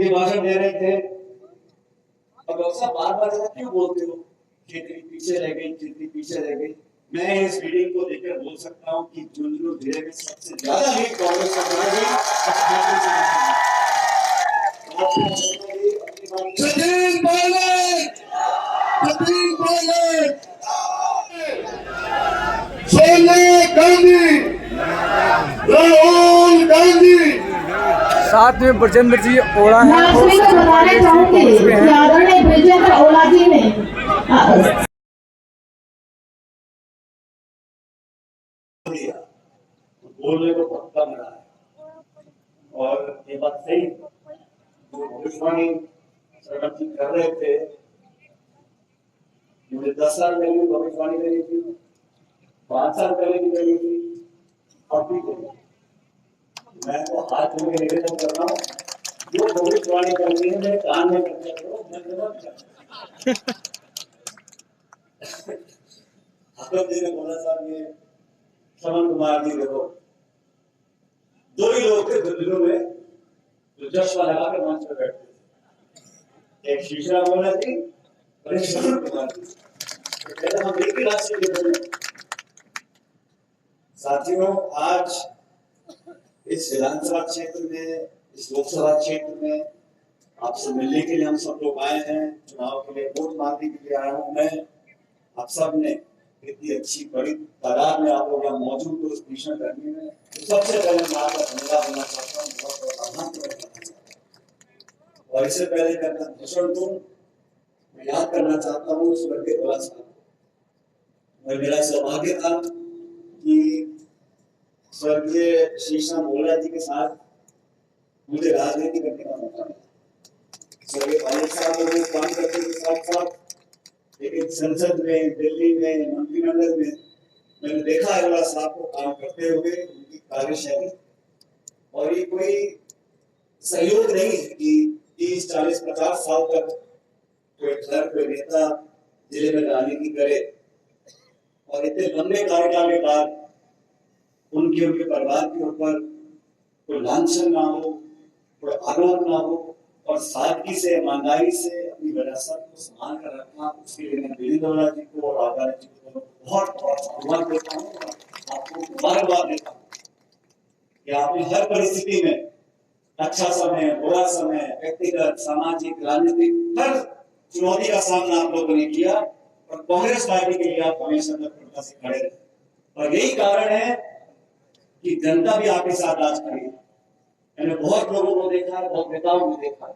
सिंह भाषण दे रहे थे और डॉक्टर साहब बार बार ऐसा क्यों बोलते हो खेती पीछे रह गई, खेती पीछे रह गई। मैं इस मीटिंग को देखकर बोल सकता हूँ कि झुंझुनू जिले में सबसे ज्यादा लीड कांग्रेस को मिलेगी। सचिन पायलट, सचिन पायलट, सोनिया गांधी, राहुल गांधी, साथ में ब्रजेंद्र जी ओला हैं और बताना चाहूंगी कि आदरणीय ब्रजेंद्र ओला जी ने बोलने को पक्का बना है और ये बात सही जो भविष्यवाणी सरकार जी कर रहे थे। मुझे 10 साल पहले भविष्यवाणी करी थी, 5 साल पहले भी करी थी, अब भी करी। मैं तो हाथ जोड़ के निवेदन कर रहा हूँ, जो भविष्यवाणी करनी है मेरे कान में करके करो, मैं जवाब हाकम जी ने बोला साहब ये श्रवण कुमार जी देखो, दो ही लोग थे दिल्ली में जो चश्मा लगा कर मंच पर बैठते थे, एक शीशा बोला जी और एक श्रवण कुमार जी। पहले हम एक ही रास्ते पे बने। साथियों, आज इस विधानसभा क्षेत्र में, इस लोकसभा क्षेत्र में आपसे मिलने के लिए हम सब लोग आए हैं, चुनाव के लिए वोट मांगने के लिए आया हूं मैं। आप सब ने इतनी अच्छी बड़ी तादाद में आप लोग यहाँ मौजूद हो इस भीषण गर्मी में, तो सबसे पहले मैं आपका धन्यवाद देना चाहता हूँ, बहुत बहुत आभार करना चाहता हूँ। और इससे पहले मैं अपना भाषण दूं, मैं याद करना चाहता हूँ स्वर्गीय ओला साहब। और मेरा सौभाग्य था कि स्वर्गीय श्री श्याम ओला जी के साथ मुझे राजनीति करने का मौका मिला। स्वर्गीय पायलट साहब लोगों को काम करने के साथ साथ लेकिन संसद में, दिल्ली में, मंत्रिमंडल में मैंने देखा है ओला साहब को काम करते हुए, उनकी कार्यशैली। और ये कोई सहयोग नहीं है कि 30, 40, 50 साल तक कोई घर, कोई नेता जिले में राजनीति करे और इतने लंबे कार्यकाल के बाद उनके परिवार के ऊपर कोई लांछन ना हो, कोई आरोप ना हो और सादगी से, ईमानदारी से अपनी विरासत को संभाल कर रखना। उसके लिए मैं ब्रजेंद्र ओला जी को और आदरणीय जी को बहुत बहुत धन्यवाद देता हूँ, आपको मुबारकबाद देता हूँ कि आपने हर परिस्थिति में, अच्छा समय, बुरा समय, व्यक्तिगत, सामाजिक, राजनीतिक, हर चुनौती का सामना आप लोगों ने किया और कांग्रेस पार्टी के लिए आप हमेशा तत्परता से खड़े रहे। और यही कारण है कि जनता भी आपके साथ आज खड़ी है। मैंने बहुत लोगों को देखा है, बहुत नेताओं को देखा है।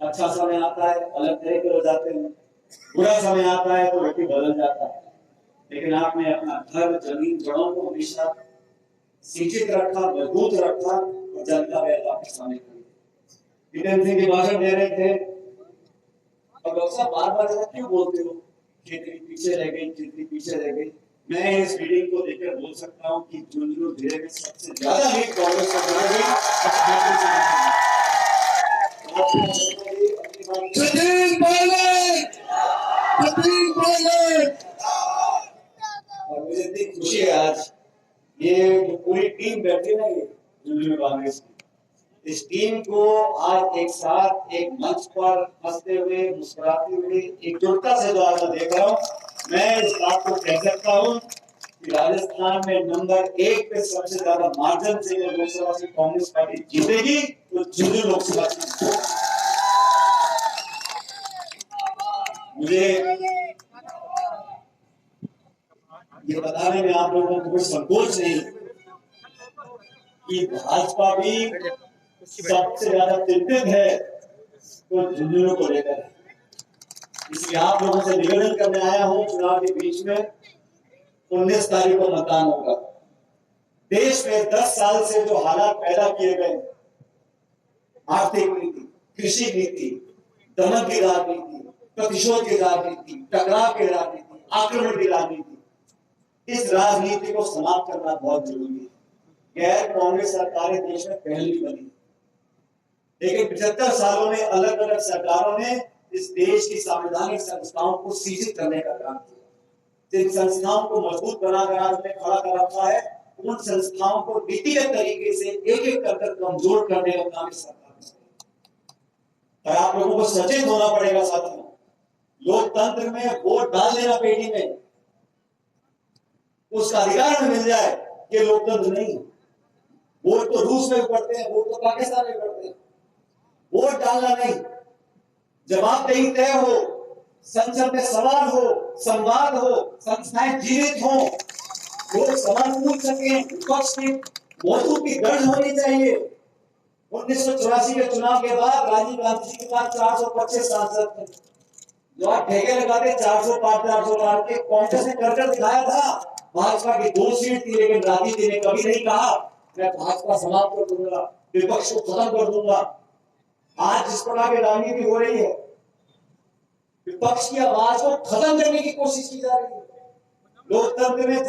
अच्छा समय आता है अलग तरह के हो जाते हैं, बुरा समय आता है तो व्यक्ति बदल जाता है, लेकिन आपने अपना घर, जमीन, जड़ों को हमेशा सिंचित रखा, मजबूत रखा और जनता भी आपके सामने खड़ी। जितेंद्र सिंह जी भाषण दे रहे थे और डॉक्टर साहब बार बार ऐसा क्यों बोलते हो खेती पीछे रह गई, खेती पीछे रह गई। मैं इस मीटिंग को देखकर बोल सकता हूँ कि झुंझुनू जिले में सबसे ज्यादा लीड कांग्रेस को मिलेगी। सचिन पायलट, सचिन पायलट, और मुझे इतनी खुशी है आज ये जो पूरी टीम बैठी है ना, ये झुंझुनू कांग्रेस की, इस टीम को आज एक साथ एक मंच पर हंसते हुए, मुस्कुराते हुए, एकजुटता से जो आज मैं देख रहा हूँ, मैं इस बात को कह सकता हूँ कि राजस्थान में नंबर 1 पे सबसे ज्यादा मार्जिन से लोकसभा से कांग्रेस पार्टी जीतेगी तो झुंझुनू लोकसभा सीट। मुझे ये बताने में आप लोगों को कोई संकोच नहीं कि भाजपा भी सबसे ज्यादा चिंतित है तो झुंझुनू को लेकर। इसलिए आप लोगों से निवेदन करने आया हूं, चुनाव के बीच में 19 तारीख को मतदान होगा। देश में 10 साल से जो हालात पैदा किए गए, आर्थिक नीति, कृषि नीति, दमन की राजनीति, प्रतिशोध की राजनीति, टकराव की राजनीति, आक्रमण की राजनीति, इस राजनीति को समाप्त करना बहुत जरूरी है। गैर कांग्रेस सरकारें देश में पहली बनी, लेकिन 75 सालों में अलग अलग सरकारों ने इस देश की संवैधानिक संस्थाओं को शिथिल करने का काम किया। जिन संस्थाओं को मजबूत बनाकर आज में खड़ा कर रखा है, उन संस्थाओं को नीतिगत तरीके से एक एक कर कमजोर करने का काम इस सरकार ने किया। सचेत होना पड़ेगा साथियों। लोकतंत्र में वोट डाल देना पेटी में, उसका अधिकार में मिल जाए, ये लोकतंत्र नहीं है। वोट तो रूस में भी पड़ते हैं, वोट तो पाकिस्तान में पड़ते हैं। वोट डालना नहीं, जवाबदेही तय हो, संसद में सवाल हो, संवाद हो, संस्थाएं जीवित हो, लोग सवाल पूछ सके, विपक्ष की मौजूद की दर्ज होनी चाहिए। 1984 के चुनाव के बाद राजीव गांधी जी के पास 425 सांसद थे। जो आप ठेके लगाते 400 400 के, कांग्रेस ने कर दिखाया था। भाजपा की 2 सीट थी, लेकिन राजीव जी ने कभी नहीं कहा मैं भाजपा समाप्त कर दूंगा, विपक्ष को खत्म कर दूंगा। आज जिस प्रकार की राजनीति हो रही है, विपक्ष की आवाज को खत्म करने की कोशिश की जा रही है। लोकतंत्र में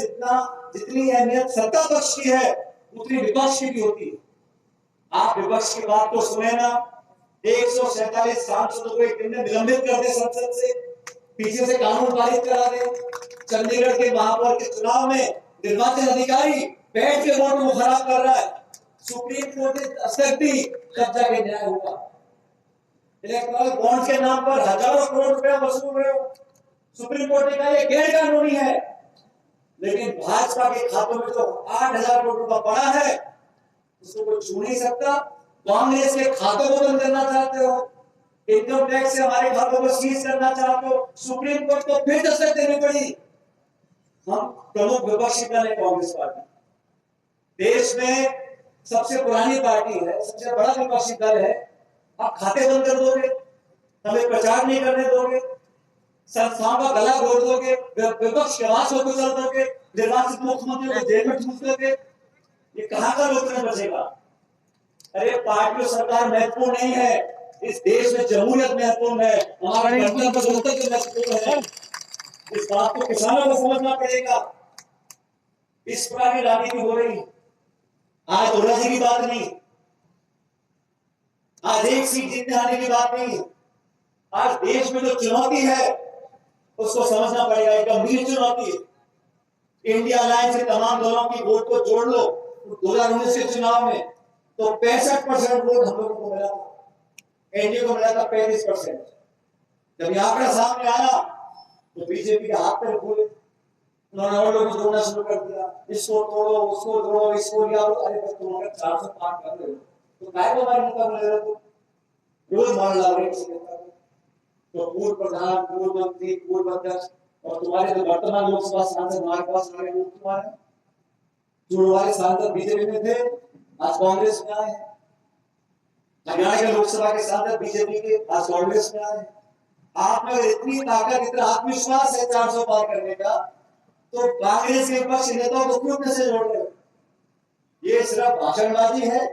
जितनी अहमियत सत्ता पक्ष की है, उतनी विपक्ष की भी होती है। आप विपक्ष की बात को सुने ना, 147 सांसदों को एक दिन में निलंबित कर दे संसद से, पीछे से कानून पारित करा दे। चंडीगढ़ के महापौर के चुनाव में निर्वाचन अधिकारी बैठ के वोट को खराब कर रहा है। सुप्रीम कोर्ट ने दस्तक दी, तब जाके न्याय होगा। इलेक्ट्रल बॉन्ड के नाम पर हजारों करोड़ रुपए वसूल रहे हो, सुप्रीम कोर्ट ने कहा यह गैर कानूनी है। लेकिन भाजपा के खातों में जो 8,000 करोड़ रुपया पड़ा है, उसको कोई छू नहीं सकता। कांग्रेस के खातों को बंद करना चाहते हो, इनकम टैक्स से हमारे खातों को सीज करना चाहते हो, सुप्रीम कोर्ट को फिर दस्तक देनी पड़ी। हम प्रमुख विपक्षी दल है कांग्रेस पार्टी, देश में सबसे पुरानी पार्टी है, सबसे बड़ा विपक्षी दल है। आप खाते बंद कर दोगे, हमें प्रचार नहीं करने दोगे, संस्थाओं का गला घोट दोगे, विपक्ष के आवाज को कुचल दोगे, निर्वाचित मुख्यमंत्री को जेल में ठूस दोगे, ये कहां का लोकतंत्र बचेगा? अरे पार्टी और सरकार महत्वपूर्ण नहीं है, इस देश में जमहूरियत महत्वपूर्ण है, हमारा गणतंत्र महत्वपूर्ण है। इस बात को किसानों को समझना पड़ेगा। इस प्रकार की राजनीति हो रही है। आज ओला जी की बात नहीं, आज एक सीट जीतने आने की बात नहीं है। आज देश में जो चुनौती है उसको समझना पड़ेगा, एक गंभीर चुनौती है। इंडिया अलायंस के तमाम दलों की वोट को जोड़ लो 2019 के चुनाव में, तो 65% वोट हम लोगों को मिला था, एनडीए को मिला था 35%। जब यह आंकड़ा सामने आया तो बीजेपी के हाथ पर खोले, उन्होंने और लोगों को जोड़ना शुरू कर दिया, इसको तोड़ो, उसको जोड़ो, इसको लिया। अरे बस तुम अगर 400 पार कर रहे हो तो काय को हमारे नेता बने रहे हो, रोज मार ला रहे किसी नेता को। तो पूर्व प्रधान, पूर्व मंत्री, पूर्व अध्यक्ष और तुम्हारे जो वर्तमान लोकसभा सांसद हमारे पास आ रहे हैं, तुम्हारे जो वाले सांसद बीजेपी में थे आज कांग्रेस में आए। हरियाणा के लोकसभा के सांसद बीजेपी के आज कांग्रेस में आए। आप में इतनी ताकत, इतना आत्मविश्वास है 400 पार करने का, तो कांग्रेस के विपक्षी नेताओं को क्यों कैसे जोड़ रहे हो? ये सिर्फ भाषणबाजी है,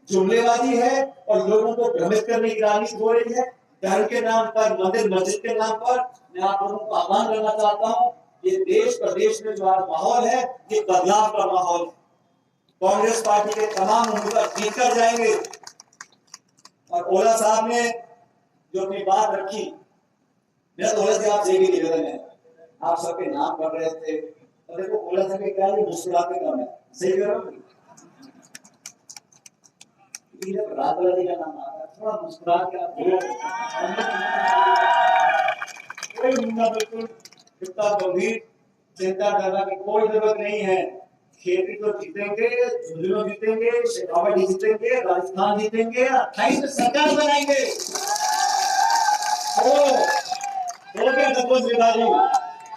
जुमलेबाजी है और लोगों को भ्रमित करने की राजनीति हो रही है। धर्म के नाम पर, मंदिर मस्जिद के नाम पर मैं आप लोगों को आह्वान करना चाहता हूँ, ये देश प्रदेश में जो आज माहौल है, ये बदलाव का माहौल है। कांग्रेस पार्टी के तमाम उम्मीदवार जीत कर जाएंगे। और ओला साहब ने जो अपनी बात रखी, मेरा तो ओला जी आपसे भी निवेदन है, आप सबके नाम पढ़ रहे थे, और देखो ओला साहब क्या है, मुस्कुराते कम है, सही कह रहा हूं? राजवाला जी का नाम आता है, थोड़ा मुस्कुरा के आप बोलो, कोई मुद्दा बिल्कुल इतना गंभीर चिंता करने की कोई जरूरत नहीं है। खेती तो जीतेंगे, झुंझुनू जीतेंगे, शेखावत जीतेंगे, राजस्थान जीतेंगे, 28 में सरकार बनाएंगे।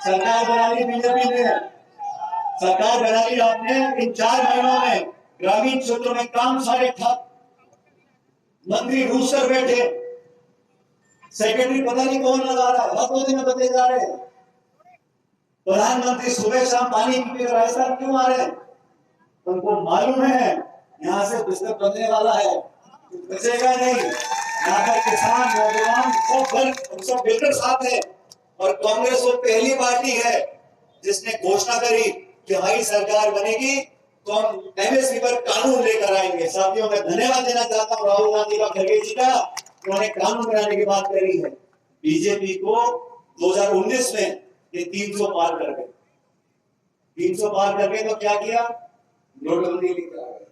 सरकार बना ली बीजेपी ने, सरकार बना ली आपने। इन 4 महीनों में ग्रामीण क्षेत्रों में काम सारे ठप, मंत्री रूस कर बैठे, सेक्रेटरी पता नहीं कौन लगा रहा है, हर 2 दिन में बदले जा रहे हैं। प्रधानमंत्री सुबह शाम पानी पी राजस्थान क्यों आ रहे हैं? उनको मालूम है यहाँ से बिस्तर बनने वाला है, बचेगा नहीं। यहाँ पर किसान, नौजवान सब बिल्कुल साथ है। और कांग्रेस वो पहली पार्टी है जिसने घोषणा करी कि हमारी सरकार बनेगी तो हम एमएसपी पर कानून लेकर आएंगे। साथियों, मैं धन्यवाद देना चाहता हूँ राहुल गांधी का, खड़गे जी का, उन्होंने कानून बनाने की बात करी है। बीजेपी को 2019 में ये 300 पार कर गए। 300 पार कर गए तो क्या किया? नोटबंदी लेकर आ गए,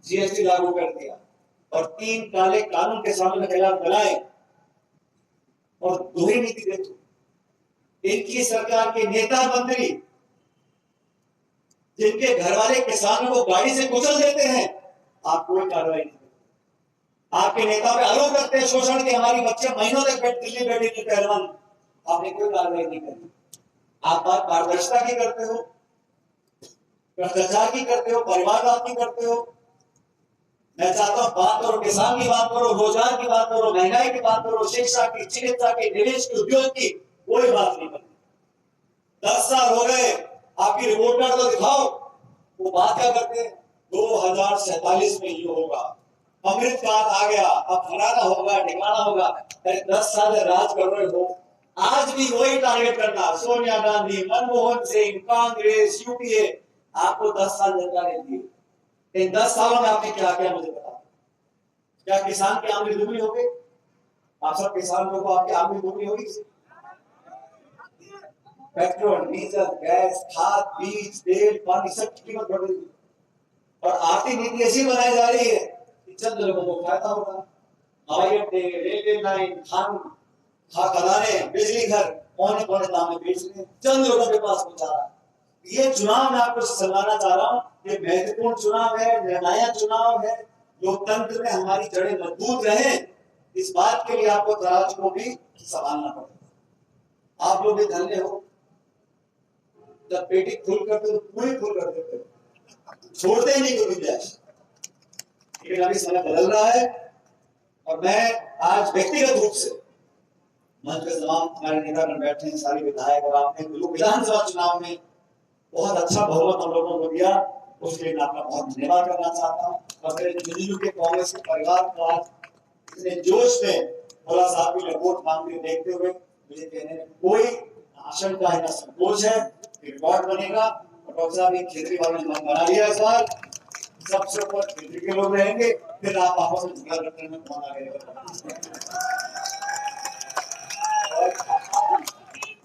जीएसटी लागू कर दिया और 3 काले कानून के सामने खिलाफ बनाए। और दोहरी नीति देखो, इनकी सरकार के नेता मंत्री जिनके घर वाले किसानों को गाड़ी से कुचल देते हैं, आप कोई कार्रवाई नहीं करते। आपके नेता पे आरोप करते हैं शोषण के, हमारी बच्चे महीनों तक दिल्ली बैठे थे पहलवान, आपने कोई कार्रवाई नहीं करी। आप बात पारदर्शिता की करते हो, भ्रष्टाचार की करते हो, परिवारवाद की करते हो। मैं चाहता हूं बात करो किसान की, बात करो रोजगार की, बात करो महंगाई की, बात करो शिक्षा की, चिकित्सा की, निवेश की, उद्योग की, कोई बात नहीं करती। 10 साल हो गए, आपकी रिपोर्ट कार्ड तो दिखाओ। वो बात क्या करते हैं, 2047 में ये होगा, अमृत काल आ गया, अब फलाना होगा, ठिकाना होगा। 10 साल राज कर रहे हो, आज भी वही टारगेट करना। सोनिया गांधी, मनमोहन सिंह, कांग्रेस, यूपीए, आपको 10 साल जनता ने दिए। इन 10 सालों में आपने क्या किया मुझे बता। क्या किसान की आमदनी दुगनी हो गई? आप सब किसान लोगों को आपकी आमदनी दुगनी होगी? पेट्रोल, डीजल, गैस, खाद, बीज, तेल, पानी, सब की कीमत बढ़ रही है। और आर्थिक नीति ऐसी बनाई जा रही है कि चंद लोगों को फायदा होगा। हवाई अड्डे, रेलवे लाइन, खदाने, बिजली घर पौने पौने दाम में बेच रहे हैं, चंद लोगों के पास पहुंचा रहा है। ये चुनाव मैं आपको समझाना चाह रहा हूं, ये महत्वपूर्ण चुनाव है, निर्णायक चुनाव है। लोकतंत्र में हमारी जड़ें मजबूत रहे, इस बात के लिए आपको तराजू को भी संभालना पड़ेगा। आप लोग भी धन्य हो, जब पेटी फुल करते हो पूरी फुल कर देते हो, छोड़ते ही नहीं कोई गुंजाइश। लेकिन अभी समय बदल रहा है और मैं आज व्यक्तिगत रूप से मंच पे तमाम हमारे नेतागण बैठे हैं, सारे विधायक, और आपने विधानसभा चुनाव में बहुत अच्छा बहुमत हम लोगों को दिया, उसके लिए आपका बहुत धन्यवाद करना चाहता हूँ। और मेरे झुंझुनू के कांग्रेस के परिवार को आज इतने जोश में भोला साहब की रिपोर्ट मांगते देखते हुए मुझे कहने में कोई आशंका है, न संकोच है। रिकॉर्ड बनेगा और डॉक्टर साहब केजरीवाल ने मन बना लिया इस बार, सबसे ऊपर केंद्र के लोग रहेंगे, फिर आप आपस में झगड़ा करने में कौन आगे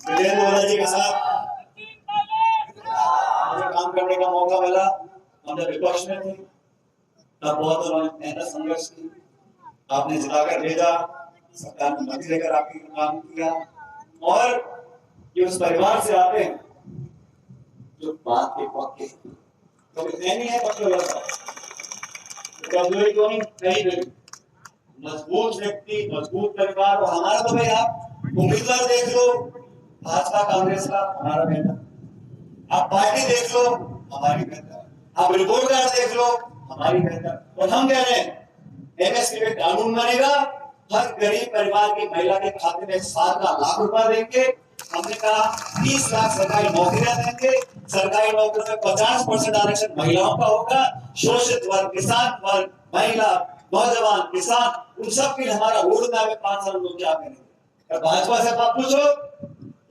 विजय जी के साथ मुझे काम करने का मौका मिला। हम जब विपक्ष में थे तब बहुत उन्होंने मेहनत संघर्ष की, आपने जिताकर भेजा, सरकार में मंत्री लेकर आपकी काम किया। और ये उस परिवार से आते हैं जो बात के पक्के, तो नहीं है पक्के वाला कमजोरी को नहीं मिली, मजबूत व्यक्ति, मजबूत परिवार। और हमारा तो भाई आप उम्मीदवार देख लो, भाजपा कांग्रेस का हमारा बेहतर, आप पार्टी देख लो हमारी बेहतर, आप रिपोर्ट कार्ड देख लो हमारी बेहतर। और हम कह रहे हैं एमएसपी में कानून बनेगा, हर गरीब परिवार की महिला के खाते में 7 लाख रुपए देंगे। हमने कहा 30 लाख सरकारी नौकरियां देंगे, सरकारी नौकरियों में 50% आरक्षण महिलाओं का होगा। शोषित वर्ग, किसान वर्ग, महिला, नौजवान, किसान, उन सब के लिए हमारा रोड मैप है 5 साल में क्या करेंगे। और भाजपा से आप पूछो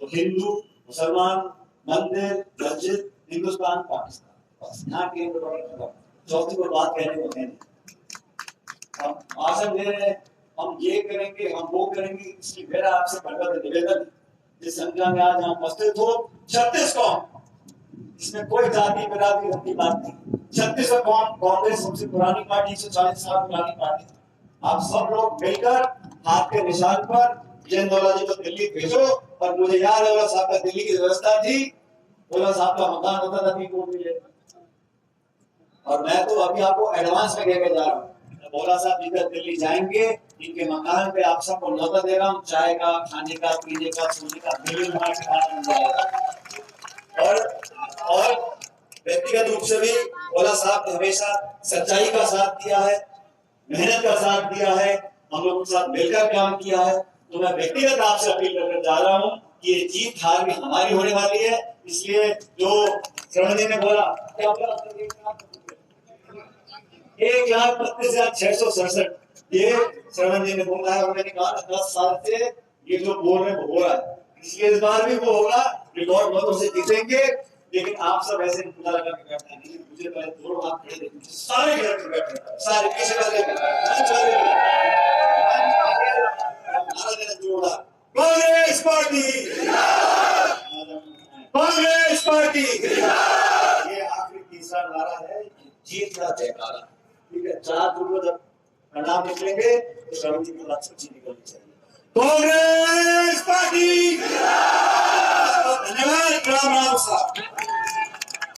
तो हिंदू, मुसलमान, मंदिर, मस्जिद, हिंदुस्तान, पाकिस्तान, यहाँ के चौथी को बात कहने को नहीं। हम भाषण दे रहे हैं, हम ये करेंगे, हम वो करेंगे, इसलिए मेरा आपसे बड़ा निवेदन, जिस संख्या में आज हम उपस्थित हो 36 कौम, इसमें कोई जाति बिरादरी की बात नहीं। 36 कौम, कांग्रेस सबसे पुरानी पार्टी, 140 साल पुरानी पार्टी, आप सब लोग मिलकर हाथ के निशान पर जयंतोला जी को दिल्ली भेजो। और मुझे याद है साहब का दिल्ली की व्यवस्था थी, बोला साहब का मकान होता था 3 कोटी में, और मैं तो अभी आपको एडवांस में लेके जा रहा हूँ। बोला साहब जी का दिल्ली जाएंगे, इनके मकान पे आप सबको न्योता दे रहा हूँ, चाय का, खाने का, पीने का, सोने का बिल हमारे पास मिल जाएगा। और व्यक्तिगत रूप से भी बोला साहब ने हमेशा सच्चाई का साथ दिया है, मेहनत का साथ दिया है, हम लोगों के साथ मिलकर काम किया है। तो मैं व्यक्तिगत आपसे अपील करके जा रहा हूँ कि ये जीत हार भी हमारी होने वाली है। इसलिए जो श्रवण जी ने बोला, 1,32,667 ये श्रवण जी ने बोला है, और मैंने कहा 10 साल से ये जो बोल रहे हैं वो हो रहा है। इसलिए इस बार भी वो होगा, रिकॉर्ड मतों से जीतेंगे। लेकिन आप सब ऐसे खुदा लगा के बैठना नहीं, मुझे पहले 2 हाथ खड़े देखिए, सारे घर पे बैठे, सारे पीछे वाले कांग्रेस पार्टी, कांग्रेस पार्टी, ये आखिरी तीसरा नारा है, जीत का जयकारा। ठीक है, 4 जून को जब प्रणाम निकलेंगे तो श्रवण जी की बात सच्ची निकलनी चाहिए। कांग्रेस पार्टी धन्यवाद। राम राम साहब।